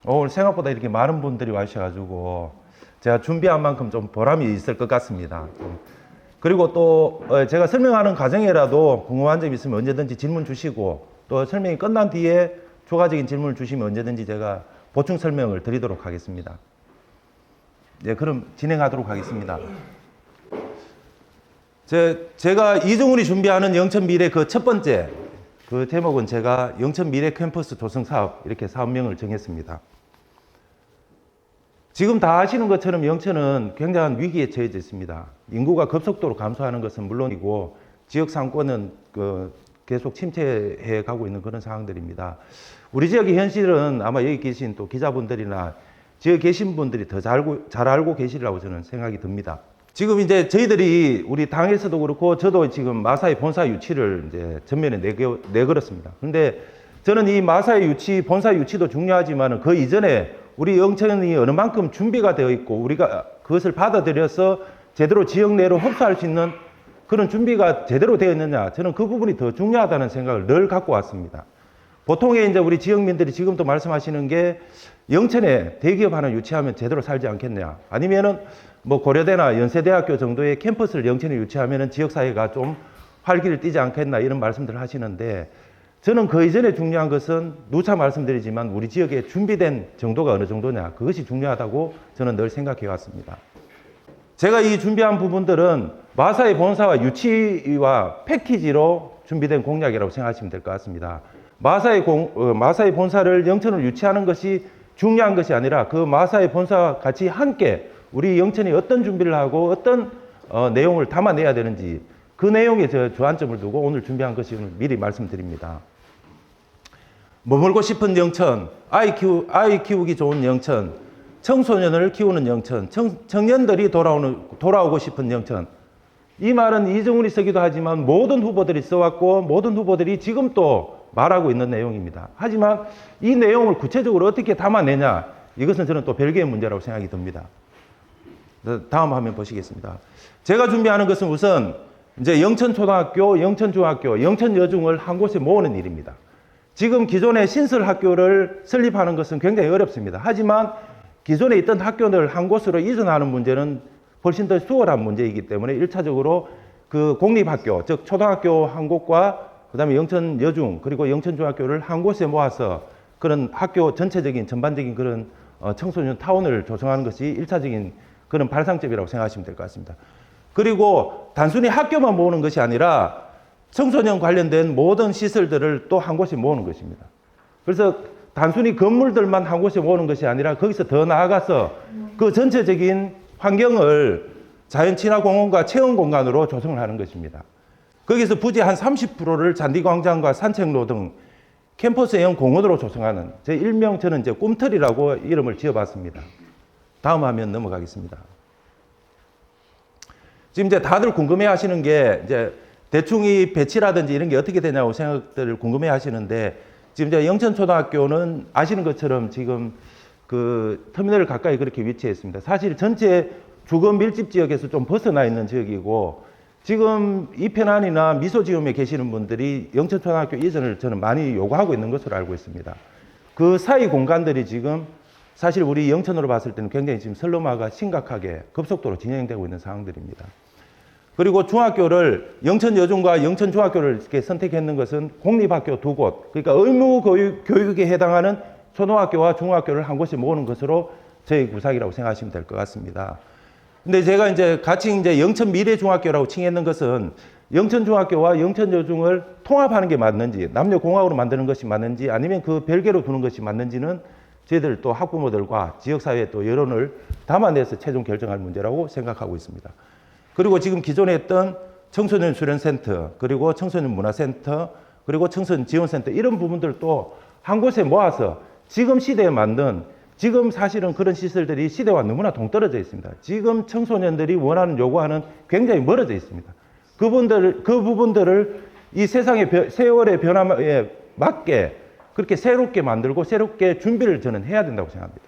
오늘 생각보다 이렇게 많은 분들이 와주셔가지고 제가 준비한 만큼 좀 보람이 있을 것 같습니다. 그리고 또 제가 설명하는 과정이라도 궁금한 점 있으면 언제든지 질문 주시고, 또 설명이 끝난 뒤에 추가적인 질문을 주시면 언제든지 제가 보충 설명을 드리도록 하겠습니다. 네, 그럼 진행하도록 하겠습니다. 제가 이정훈이 준비하는 영천 미래 그 첫 번째 그 제목은 제가 영천 미래 캠퍼스 조성 사업 이렇게 사업명을 정했습니다. 지금 다 아시는 것처럼 영천은 굉장한 위기에 처해져 있습니다. 인구가 급속도로 감소하는 것은 물론이고 지역 상권은 계속 침체해 가고 있는 그런 상황들입니다. 우리 지역의 현실은 아마 여기 계신 또 기자분들이나 지역에 계신 분들이 더 잘 알고 계시리라고 저는 생각이 듭니다. 지금 이제 저희들이 우리 당에서도 그렇고 저도 지금 마사의 본사 유치를 이제 전면에 내걸었습니다. 그런데 저는 이 마사의 유치, 본사 유치도 중요하지만 그 이전에 우리 영천이 어느 만큼 준비가 되어 있고 우리가 그것을 받아들여서 제대로 지역 내로 흡수할 수 있는 그런 준비가 제대로 되어 있느냐, 저는 그 부분이 더 중요하다는 생각을 늘 갖고 왔습니다. 보통의 이제 우리 지역민들이 지금도 말씀하시는 게 영천에 대기업 하나 유치하면 제대로 살지 않겠냐, 아니면은 뭐 고려대나 연세대학교 정도의 캠퍼스를 영천에 유치하면은 지역사회가 좀 활기를 띠지 않겠나, 이런 말씀들을 하시는데, 저는 그 이전에 중요한 것은 누차 말씀드리지만 우리 지역에 준비된 정도가 어느 정도냐, 그것이 중요하다고 저는 늘 생각해 왔습니다. 제가 이 준비한 부분들은 마사의 본사와 유치와 패키지로 준비된 공약이라고 생각하시면 될 것 같습니다. 마사의 본사를 영천으로 유치하는 것이 중요한 것이 아니라 그 마사의 본사와 같이 함께 우리 영천이 어떤 준비를 하고 어떤 내용을 담아내야 되는지, 그 내용에 주안점을 두고 오늘 준비한 것이 미리 말씀드립니다. 머물고 싶은 영천, 아이 키우기 좋은 영천, 청소년을 키우는 영천, 청년들이 돌아오고 싶은 영천. 이 말은 이정훈이 쓰기도 하지만 모든 후보들이 써왔고 모든 후보들이 지금 또 말하고 있는 내용입니다. 하지만 이 내용을 구체적으로 어떻게 담아내냐, 이것은 저는 또 별개의 문제라고 생각이 듭니다. 다음 화면 보시겠습니다. 제가 준비하는 것은 우선 이제 영천초등학교, 영천중학교, 영천여중을 한 곳에 모으는 일입니다. 지금 기존의 신설 학교를 설립하는 것은 굉장히 어렵습니다. 하지만 기존에 있던 학교를 한 곳으로 이전하는 문제는 훨씬 더 수월한 문제이기 때문에 1차적으로 그 공립학교, 즉 초등학교 한 곳과 그다음에 영천여중 그리고 영천중학교를 한 곳에 모아서 그런 학교 전체적인 전반적인 그런 청소년 타운을 조성하는 것이 1차적인 그런 발상점이라고 생각하시면 될 것 같습니다. 그리고 단순히 학교만 모으는 것이 아니라 청소년 관련된 모든 시설들을 또 한 곳에 모으는 것입니다. 그래서 단순히 건물들만 한 곳에 모으는 것이 아니라 거기서 더 나아가서 그 전체적인 환경을 자연 친화 공원과 체험 공간으로 조성을 하는 것입니다. 거기서 부지 한 30%를 잔디광장과 산책로 등 캠퍼스형 공원으로 조성하는, 제 일명 저는 이제 꿈틀이라고 이름을 지어봤습니다. 다음 화면 넘어가겠습니다. 지금 이제 다들 궁금해 하시는 게 이제 대충 이 배치라든지 이런 게 어떻게 되냐고 생각들 궁금해 하시는데, 지금 이제 영천초등학교는 아시는 것처럼 지금 그 터미널 가까이 그렇게 위치해 있습니다. 사실 전체 주거 밀집 지역에서 좀 벗어나 있는 지역이고, 지금 이편안이나 미소지음에 계시는 분들이 영천초등학교 이전을 저는 많이 요구하고 있는 것으로 알고 있습니다. 그 사이 공간들이 지금 사실 우리 영천으로 봤을 때는 굉장히 지금 선로마가 심각하게 급속도로 진행되고 있는 상황들입니다. 그리고 중학교를 영천여중과 영천중학교를 이렇게 선택했는 것은 공립학교 두 곳, 그러니까 의무 교육에 해당하는 초등학교와 중학교를 한 곳에 모으는 것으로 저희 구상이라고 생각하시면 될 것 같습니다. 근데 제가 이제 같이 이제 영천 미래중학교라고 칭했는 것은 영천중학교와 영천여중을 통합하는 게 맞는지, 남녀공학으로 만드는 것이 맞는지, 아니면 그 별개로 두는 것이 맞는지는 저희들 또 학부모들과 지역사회의 또 여론을 담아내서 최종 결정할 문제라고 생각하고 있습니다. 그리고 지금 기존에 했던 청소년 수련센터, 그리고 청소년 문화센터, 그리고 청소년 지원센터, 이런 부분들도 한 곳에 모아서 지금 시대에 맞는, 지금 사실은 그런 시설들이 시대와 너무나 동떨어져 있습니다. 지금 청소년들이 원하는, 요구하는 굉장히 멀어져 있습니다. 그 부분들을 이 세상의 세월의 변화에 맞게 그렇게 새롭게 만들고 새롭게 준비를 저는 해야 된다고 생각합니다.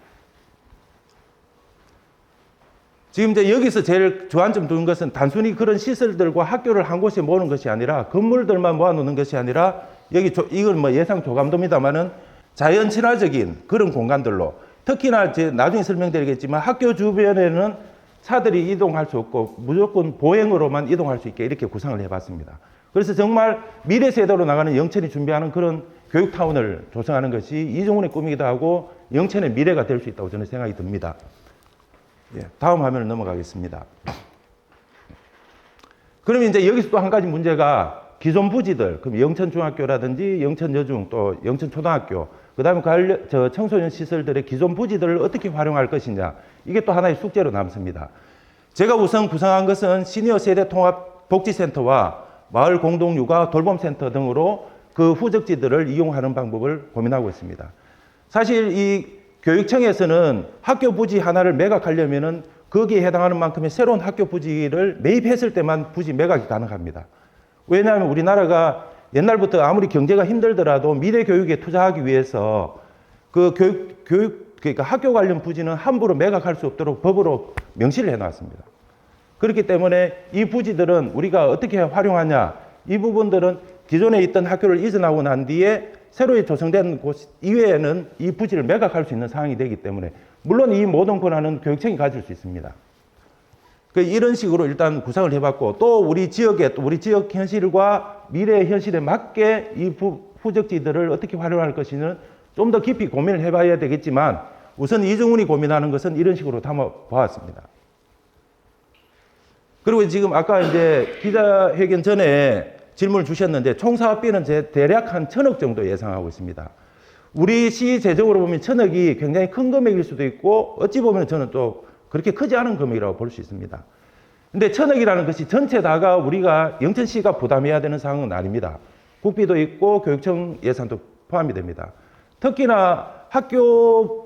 지금 이제 여기서 제일 주안점 두는 것은 단순히 그런 시설들과 학교를 한 곳에 모으는 것이 아니라, 건물들만 모아놓는 것이 아니라, 이건 뭐 예상 조감도입니다만은 자연 친화적인 그런 공간들로, 특히나 이제 나중에 설명드리겠지만 학교 주변에는 차들이 이동할 수 없고 무조건 보행으로만 이동할 수 있게 이렇게 구상을 해봤습니다. 그래서 정말 미래 세대로 나가는 영천이 준비하는 그런 교육타운을 조성하는 것이 이종훈의 꿈이기도 하고 영천의 미래가 될 수 있다고 저는 생각이 듭니다. 예, 다음 화면을 넘어가겠습니다. 그러면 이제 여기서 또 한 가지 문제가 기존 부지들, 그럼 영천중학교라든지 영천여중 또 영천초등학교, 그 다음에 청소년 시설들의 기존 부지들을 어떻게 활용할 것이냐, 이게 또 하나의 숙제로 남습니다. 제가 우선 구성한 것은 시니어 세대 통합 복지센터와 마을 공동육아 돌봄센터 등으로 그 후적지들을 이용하는 방법을 고민하고 있습니다. 사실 이 교육청에서는 학교 부지 하나를 매각하려면은 거기에 해당하는 만큼의 새로운 학교 부지를 매입했을 때만 부지 매각이 가능합니다. 왜냐하면 우리나라가 옛날부터 아무리 경제가 힘들더라도 미래 교육에 투자하기 위해서 그 그러니까 학교 관련 부지는 함부로 매각할 수 없도록 법으로 명시를 해놨습니다. 그렇기 때문에 이 부지들은 우리가 어떻게 활용하냐, 이 부분들은 기존에 있던 학교를 이전하고 난 뒤에 새로 조성된 곳 이외에는 이 부지를 매각할 수 있는 상황이 되기 때문에 물론 이 모든 권한은 교육청이 가질 수 있습니다. 이런 식으로 일단 구상을 해봤고 또 우리 지역 현실과 미래의 현실에 맞게 이 후적지들을 어떻게 활용할 것인지는 좀 더 깊이 고민을 해봐야 되겠지만 우선 이종훈이 고민하는 것은 이런 식으로 담아보았습니다. 그리고 지금 아까 이제 기자회견 전에 질문을 주셨는데 총 사업비는 대략 한 1,000억 정도 예상하고 있습니다. 우리 시 재정으로 보면 1,000억이 굉장히 큰 금액일 수도 있고 어찌 보면 저는 또 그렇게 크지 않은 금액이라고 볼 수 있습니다. 근데 1,000억이라는 것이 전체 다가 우리가 영천시가 부담해야 되는 상황은 아닙니다. 국비도 있고 교육청 예산도 포함이 됩니다. 특히나 학교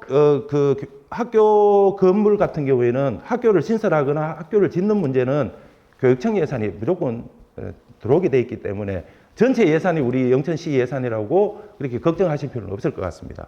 건물 같은 경우에는 학교를 신설하거나 학교를 짓는 문제는 교육청 예산이 무조건 들어오게 돼 있기 때문에 전체 예산이 우리 영천시 예산이라고 그렇게 걱정하실 필요는 없을 것 같습니다.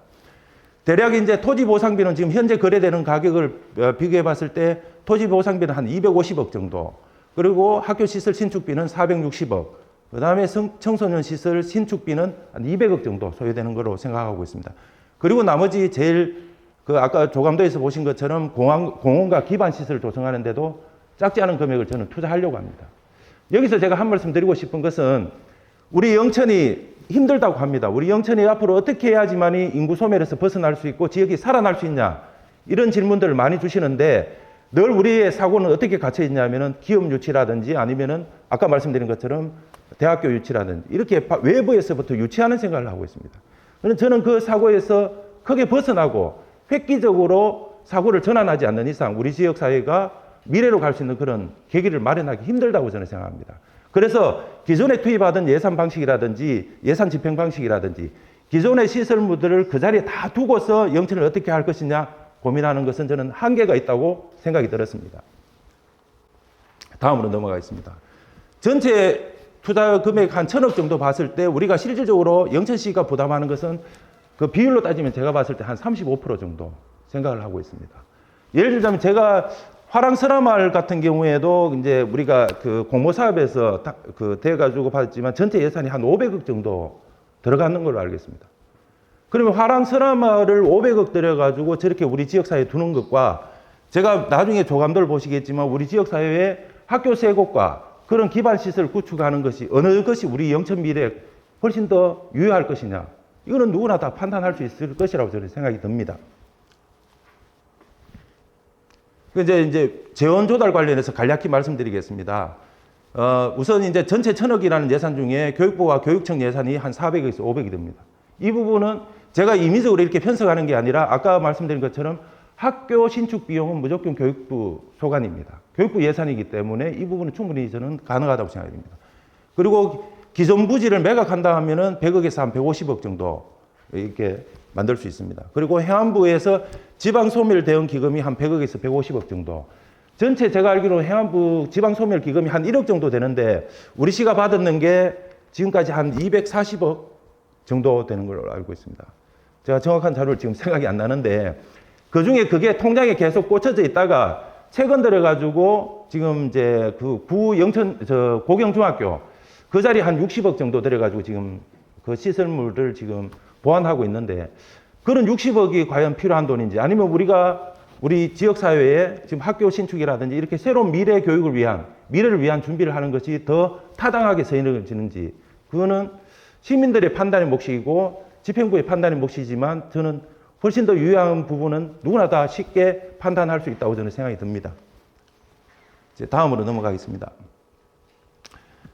대략 이제 토지보상비는 지금 현재 거래되는 가격을 비교해 봤을 때 토지보상비는 한 250억 정도, 그리고 학교 시설 신축비는 460억, 그 다음에 청소년 시설 신축비는 한 200억 정도 소요되는 거로 생각하고 있습니다. 그리고 나머지 제일 아까 조감도에서 보신 것처럼 공원과 기반 시설을 조성하는데도 작지 않은 금액을 저는 투자하려고 합니다. 여기서 제가 한 말씀 드리고 싶은 것은 우리 영천이 힘들다고 합니다. 우리 영천이 앞으로 어떻게 해야지만이 인구 소멸에서 벗어날 수 있고 지역이 살아날 수 있냐, 이런 질문들을 많이 주시는데 늘 우리의 사고는 어떻게 갇혀 있냐면은 기업 유치라든지 아니면은 아까 말씀드린 것처럼 대학교 유치라든지 이렇게 외부에서부터 유치하는 생각을 하고 있습니다. 저는 그 사고에서 크게 벗어나고 획기적으로 사고를 전환하지 않는 이상 우리 지역 사회가 미래로 갈 수 있는 그런 계기를 마련하기 힘들다고 저는 생각합니다. 그래서 기존에 투입하던 예산 방식이라든지 예산 집행 방식이라든지 기존의 시설물들을 그 자리에 다 두고서 영천을 어떻게 할 것이냐 고민하는 것은 저는 한계가 있다고 생각이 들었습니다. 다음으로 넘어가겠습니다. 전체 투자 금액 한 1,000억 정도 봤을 때 우리가 실질적으로 영천시가 부담하는 것은 그 비율로 따지면 제가 봤을 때 한 35% 정도 생각을 하고 있습니다. 예를 들자면 제가 화랑설화마을 같은 경우에도 이제 우리가 그 공모 사업에서 돼가지고 받았지만 전체 예산이 한 500억 정도 들어가는 걸로 알겠습니다. 그러면 화랑설화마을을 500억 들여가지고 저렇게 우리 지역사회에 두는 것과 제가 나중에 조감도를 보시겠지만 우리 지역사회에 학교 세 곳과 그런 기반시설 구축하는 것이 어느 것이 우리 영천 미래에 훨씬 더 유효할 것이냐, 이거는 누구나 다 판단할 수 있을 것이라고 저는 생각이 듭니다. 이제 재원 조달 관련해서 간략히 말씀드리겠습니다. 우선 이제 전체 1,000억이라는 예산 중에 교육부와 교육청 예산이 한 400억에서 500이 됩니다. 이 부분은 제가 임의적으로 이렇게 편성하는 게 아니라 아까 말씀드린 것처럼 학교 신축 비용은 무조건 교육부 소관입니다. 교육부 예산이기 때문에 이 부분은 충분히 저는 가능하다고 생각합니다. 그리고 기존 부지를 매각한다 하면은 100억에서 한 150억 정도 이렇게 만들 수 있습니다. 그리고 행안부에서 지방소멸 대응 기금이 한 100억에서 150억 정도. 전체 제가 알기로 행안부 지방소멸 기금이 한 1억 정도 되는데 우리 시가 받았는 게 지금까지 한 240억 정도 되는 걸로 알고 있습니다. 제가 정확한 자료를 지금 생각이 안 나는데 그 중에 그게 통장에 계속 꽂혀져 있다가 최근 들어가지고 지금 이제 그 고경중학교 그 자리에 한 60억 정도 들어가지고 지금 그 시설물을 지금 보완하고 있는데 그런 60억이 과연 필요한 돈인지, 아니면 우리 지역사회에 지금 학교 신축이라든지 이렇게 새로운 미래 교육을 위한, 미래를 위한 준비를 하는 것이 더 타당하게 서행되는지, 그거는 시민들의 판단의 몫이고 집행부의 판단의 몫이지만 저는 훨씬 더 유효한 부분은 누구나 다 쉽게 판단할 수 있다고 저는 생각이 듭니다. 이제 다음으로 넘어가겠습니다.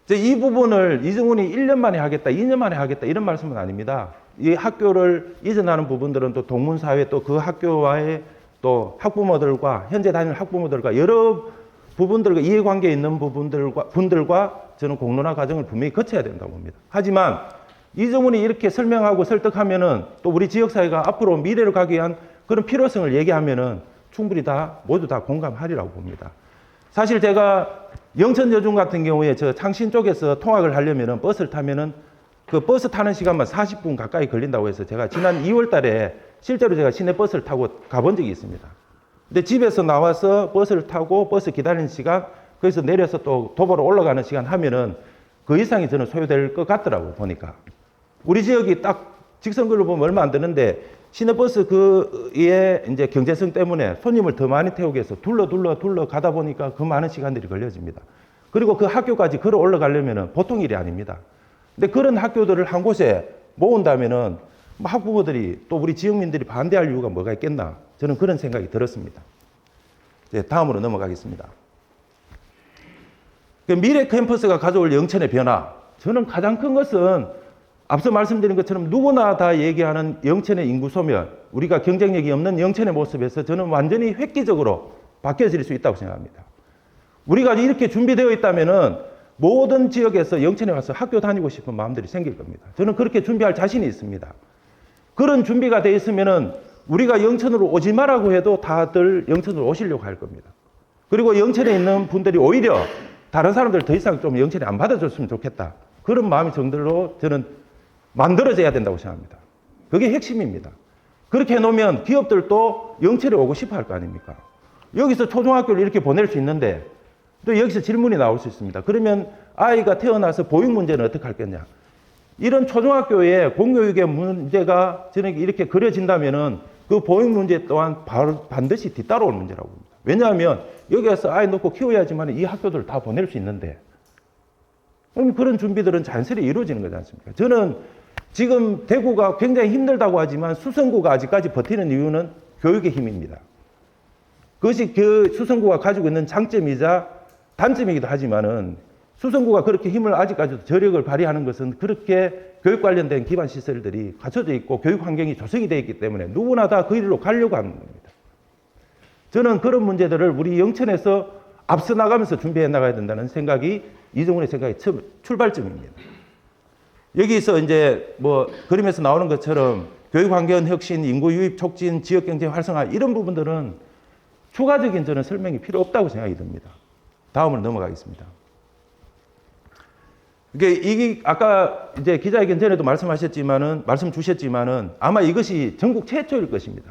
이제 이 부분을 이정훈이 1년 만에 하겠다, 2년 만에 하겠다 이런 말씀은 아닙니다. 이 학교를 이전하는 부분들은 또 동문사회 또 그 학교와의 또 학부모들과 현재 다니는 학부모들과 여러 부분들과 이해관계에 있는 분들과 저는 공론화 과정을 분명히 거쳐야 된다고 봅니다. 하지만 이정훈이 이렇게 설명하고 설득하면은 또 우리 지역사회가 앞으로 미래를 가기 위한 그런 필요성을 얘기하면은 충분히 모두 다 공감하리라고 봅니다. 사실 제가 영천여중 같은 경우에 저 창신 쪽에서 통학을 하려면은 버스를 타면은 그 버스 타는 시간만 40분 가까이 걸린다고 해서 제가 지난 2월 달에 실제로 제가 시내 버스를 타고 가본 적이 있습니다. 근데 집에서 나와서 버스를 타고 버스 기다리는 시간, 거기서 내려서 또 도보로 올라가는 시간 하면은 그 이상이 저는 소요될 것 같더라고요, 보니까. 우리 지역이 딱 직선거리로 보면 얼마 안 되는데 시내버스 그의 이제 경제성 때문에 손님을 더 많이 태우기 위해서 둘러 가다 보니까 그 많은 시간들이 걸려집니다. 그리고 그 학교까지 걸어 올라가려면 보통 일이 아닙니다. 근데 그런 학교들을 한 곳에 모은다면은 학부모들이 또 우리 지역민들이 반대할 이유가 뭐가 있겠나, 저는 그런 생각이 들었습니다. 이제 다음으로 넘어가겠습니다. 미래 캠퍼스가 가져올 영천의 변화, 저는 가장 큰 것은 앞서 말씀드린 것처럼 누구나 다 얘기하는 영천의 인구 소멸, 우리가 경쟁력이 없는 영천의 모습에서 저는 완전히 획기적으로 바뀌어질 수 있다고 생각합니다. 우리가 이렇게 준비되어 있다면은 모든 지역에서 영천에 와서 학교 다니고 싶은 마음들이 생길 겁니다. 저는 그렇게 준비할 자신이 있습니다. 그런 준비가 되어 있으면은 우리가 영천으로 오지 마라고 해도 다들 영천으로 오시려고 할 겁니다. 그리고 영천에 있는 분들이 오히려 다른 사람들 더 이상 좀 영천에 안 받아줬으면 좋겠다, 그런 마음이 정도로 저는 만들어져야 된다고 생각합니다. 그게 핵심입니다. 그렇게 해놓으면 기업들도 영천에 오고 싶어 할 거 아닙니까? 여기서 초등학교를 이렇게 보낼 수 있는데 또 여기서 질문이 나올 수 있습니다. 그러면 아이가 태어나서 보육 문제는 어떻게 할 거냐? 이런 초등학교의 공교육의 문제가 저는 이렇게 그려진다면은 그 보육 문제 또한 반드시 뒤따라올 문제라고 봅니다. 왜냐하면 여기에서 아이 놓고 키워야지만 이 학교들을 다 보낼 수 있는데, 그럼 그런 준비들은 자연스레 이루어지는 거지 않습니까? 저는 지금 대구가 굉장히 힘들다고 하지만 수성구가 아직까지 버티는 이유는 교육의 힘입니다. 그것이 그 수성구가 가지고 있는 장점이자 단점이기도 하지만은 수성구가 그렇게 힘을 아직까지도 저력을 발휘하는 것은 그렇게 교육 관련된 기반 시설들이 갖춰져 있고 교육 환경이 조성이 되어 있기 때문에 누구나 다 그 일로 가려고 하는 겁니다. 저는 그런 문제들을 우리 영천에서 앞서 나가면서 준비해 나가야 된다는 생각이 이정훈의 생각의 출발점입니다. 여기서 이제 뭐 그림에서 나오는 것처럼 교육 환경 혁신, 인구 유입 촉진, 지역 경제 활성화 이런 부분들은 추가적인 저는 설명이 필요 없다고 생각이 듭니다. 다음으로 넘어가겠습니다. 이게 아까 이제 기자회견 전에도 말씀 주셨지만은 아마 이것이 전국 최초일 것입니다.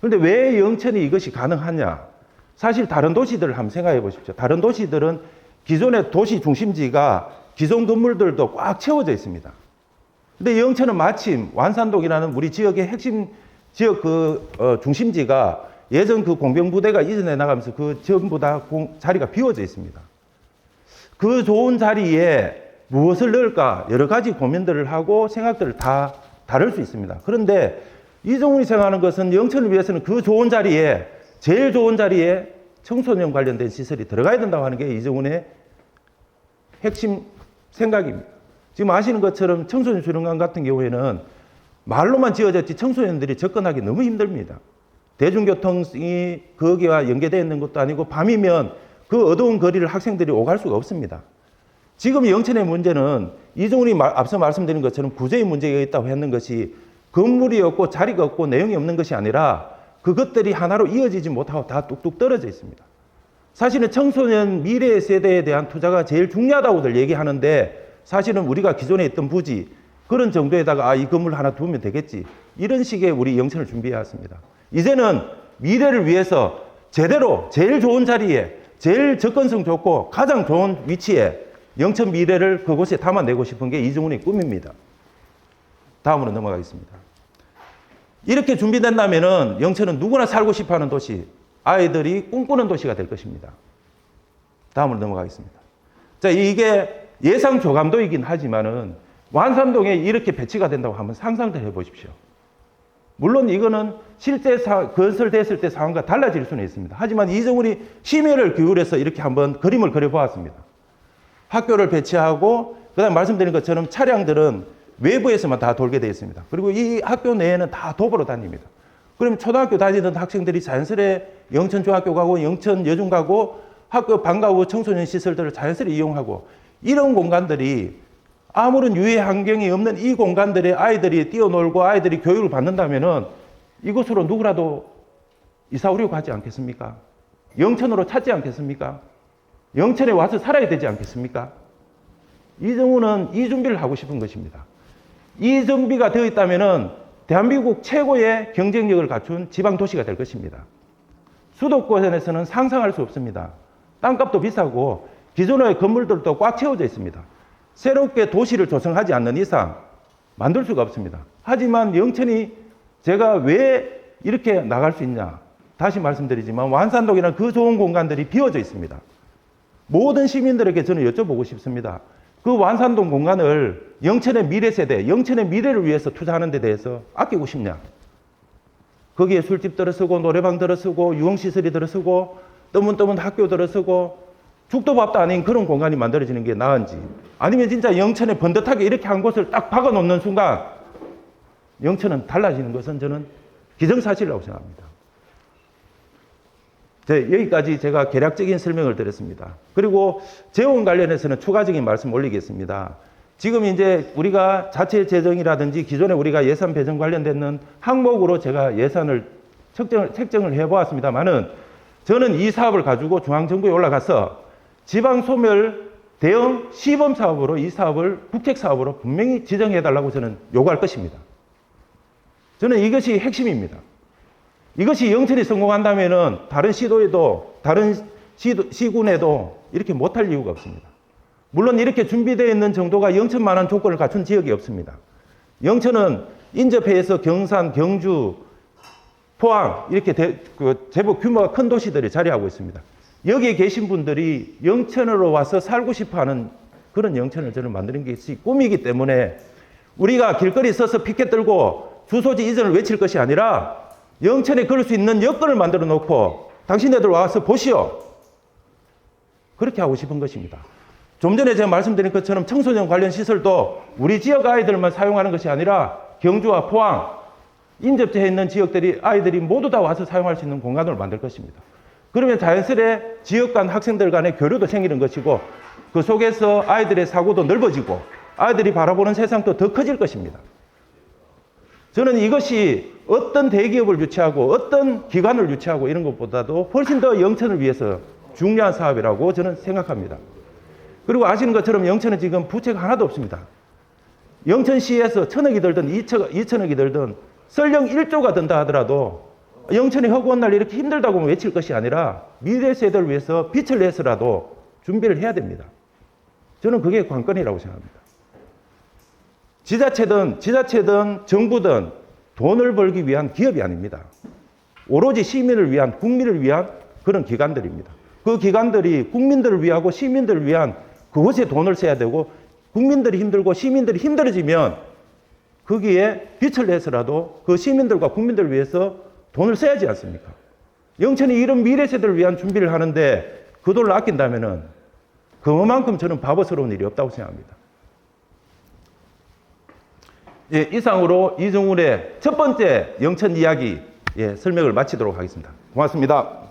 그런데 왜 영천이 이것이 가능하냐? 사실 다른 도시들을 한번 생각해 보십시오. 다른 도시들은 기존의 도시 중심지가 기존 건물들도 꽉 채워져 있습니다. 근데 영천은 마침 완산동이라는 우리 지역의 핵심 지역 중심지가 예전 그 공병부대가 이전해 나가면서 그 전부 다 자리가 비워져 있습니다. 그 좋은 자리에 무엇을 넣을까 여러 가지 고민들을 하고 생각들을 다 다룰 수 있습니다. 그런데 이정훈이 생각하는 것은 영천을 위해서는 그 좋은 자리에, 제일 좋은 자리에 청소년 관련된 시설이 들어가야 된다고 하는 게 이정훈의 핵심 생각입니다. 지금 아시는 것처럼 청소년 수련관 같은 경우에는 말로만 지어졌지 청소년들이 접근하기 너무 힘듭니다. 대중교통이 거기와 연계되어 있는 것도 아니고 밤이면 그 어두운 거리를 학생들이 오갈 수가 없습니다. 지금 영천의 문제는 이정훈이 앞서 말씀드린 것처럼 구조의 문제가 있다고 했는 것이 건물이 없고 자리가 없고 내용이 없는 것이 아니라 그것들이 하나로 이어지지 못하고 다 뚝뚝 떨어져 있습니다. 사실은 청소년 미래 세대에 대한 투자가 제일 중요하다고들 얘기하는데 사실은 우리가 기존에 있던 부지 그런 정도에다가 이 건물 하나 두면 되겠지, 이런 식의 우리 영천을 준비해 왔습니다. 이제는 미래를 위해서 제대로 제일 좋은 자리에 제일 접근성 좋고 가장 좋은 위치에 영천 미래를 그곳에 담아내고 싶은 게 이정훈의 꿈입니다. 다음으로 넘어가겠습니다. 이렇게 준비된다면은 영천은 누구나 살고 싶어하는 도시, 아이들이 꿈꾸는 도시가 될 것입니다. 다음으로 넘어가겠습니다. 자, 이게 예상 조감도이긴 하지만은 완산동에 이렇게 배치가 된다고 한번 상상을 해보십시오. 물론 이거는 실제 건설됐을 때 상황과 달라질 수는 있습니다. 하지만 이정훈이 심혈을 기울여서 이렇게 한번 그림을 그려보았습니다. 학교를 배치하고 그다음에 말씀드린 것처럼 차량들은 외부에서만 다 돌게 되어 있습니다. 그리고 이 학교 내에는 다 도보로 다닙니다. 그럼 초등학교 다니던 학생들이 자연스레 영천 중학교 가고 영천 여중 가고 학교 방 가고 청소년 시설들을 자연스레 이용하고 이런 공간들이 아무런 유해 환경이 없는 이 공간들에 아이들이 뛰어놀고 아이들이 교육을 받는다면은 이곳으로 누구라도 이사 오려고 하지 않겠습니까? 영천으로 찾지 않겠습니까? 영천에 와서 살아야 되지 않겠습니까? 이정훈은 이 준비를 하고 싶은 것입니다. 이 준비가 되어 있다면은 대한민국 최고의 경쟁력을 갖춘 지방 도시가 될 것입니다. 수도권에서는 상상할 수 없습니다. 땅값도 비싸고 기존의 건물들도 꽉 채워져 있습니다. 새롭게 도시를 조성하지 않는 이상 만들 수가 없습니다. 하지만 영천이 제가 왜 이렇게 나갈 수 있냐? 다시 말씀드리지만 완산동이라는 그 좋은 공간들이 비어져 있습니다. 모든 시민들에게 저는 여쭤보고 싶습니다. 그 완산동 공간을 영천의 미래 세대, 영천의 미래를 위해서 투자하는 데 대해서 아끼고 싶냐? 거기에 술집 들어서고 노래방 들어서고 유흥시설이 들어서고 떠문떠문 학교 들어서고 죽도 밥도 아닌 그런 공간이 만들어지는 게 나은지, 아니면 진짜 영천에 번듯하게 이렇게 한 곳을 딱 박아놓는 순간 영천은 달라지는 것은 저는 기정사실이라고 생각합니다. 여기까지 제가 개략적인 설명을 드렸습니다. 그리고 재원 관련해서는 추가적인 말씀 올리겠습니다. 지금 이제 우리가 자체 재정이라든지 기존에 우리가 예산 배정 관련되는 항목으로 제가 예산을 책정을 해보았습니다만은 저는 이 사업을 가지고 중앙정부에 올라가서 지방 소멸 대응 시범 사업으로 이 사업을 국책 사업으로 분명히 지정해달라고 저는 요구할 것입니다. 저는 이것이 핵심입니다. 이것이 영천이 성공한다면은 다른 시도에도, 다른 시군에도 이렇게 못할 이유가 없습니다. 물론 이렇게 준비되어 있는 정도가 영천만한 조건을 갖춘 지역이 없습니다. 영천은 인접해서 경산, 경주, 포항 이렇게 제법 규모가 큰 도시들이 자리하고 있습니다. 여기에 계신 분들이 영천으로 와서 살고 싶어하는 그런 영천을 저는 만드는 것이 꿈이기 때문에 우리가 길거리 서서 피켓 들고 주소지 이전을 외칠 것이 아니라 영천에 그럴 수 있는 여건을 만들어 놓고 당신네들 와서 보시오. 그렇게 하고 싶은 것입니다. 좀 전에 제가 말씀드린 것처럼 청소년 관련 시설도 우리 지역 아이들만 사용하는 것이 아니라 경주와 포항, 인접해 있는 지역들이 아이들이 모두 다 와서 사용할 수 있는 공간을 만들 것입니다. 그러면 자연스레 지역 간 학생들 간의 교류도 생기는 것이고 그 속에서 아이들의 사고도 넓어지고 아이들이 바라보는 세상도 더 커질 것입니다. 저는 이것이 어떤 대기업을 유치하고 어떤 기관을 유치하고 이런 것보다도 훨씬 더 영천을 위해서 중요한 사업이라고 저는 생각합니다. 그리고 아시는 것처럼 영천은 지금 부채가 하나도 없습니다. 영천시에서 1,000억이 들든 2,000억이 들든 설령 1조가 든다 하더라도 영천이 허구한 날 이렇게 힘들다고 외칠 것이 아니라 미래 세대를 위해서 빛을 내서라도 준비를 해야 됩니다. 저는 그게 관건이라고 생각합니다. 지자체든 정부든 돈을 벌기 위한 기업이 아닙니다. 오로지 시민을 위한, 국민을 위한 그런 기관들입니다. 그 기관들이 국민들을 위하고 시민들을 위한 그것에 돈을 써야 되고 국민들이 힘들고 시민들이 힘들어지면 거기에 빛을 내서라도 그 시민들과 국민들을 위해서 돈을 써야지 않습니까? 영천이 이런 미래 세대를 위한 준비를 하는데 그 돈을 아낀다면은 그만큼 저는 바보스러운 일이 없다고 생각합니다. 예, 이상으로 이정훈의 첫 번째 영천 이야기 설명을 마치도록 하겠습니다. 고맙습니다.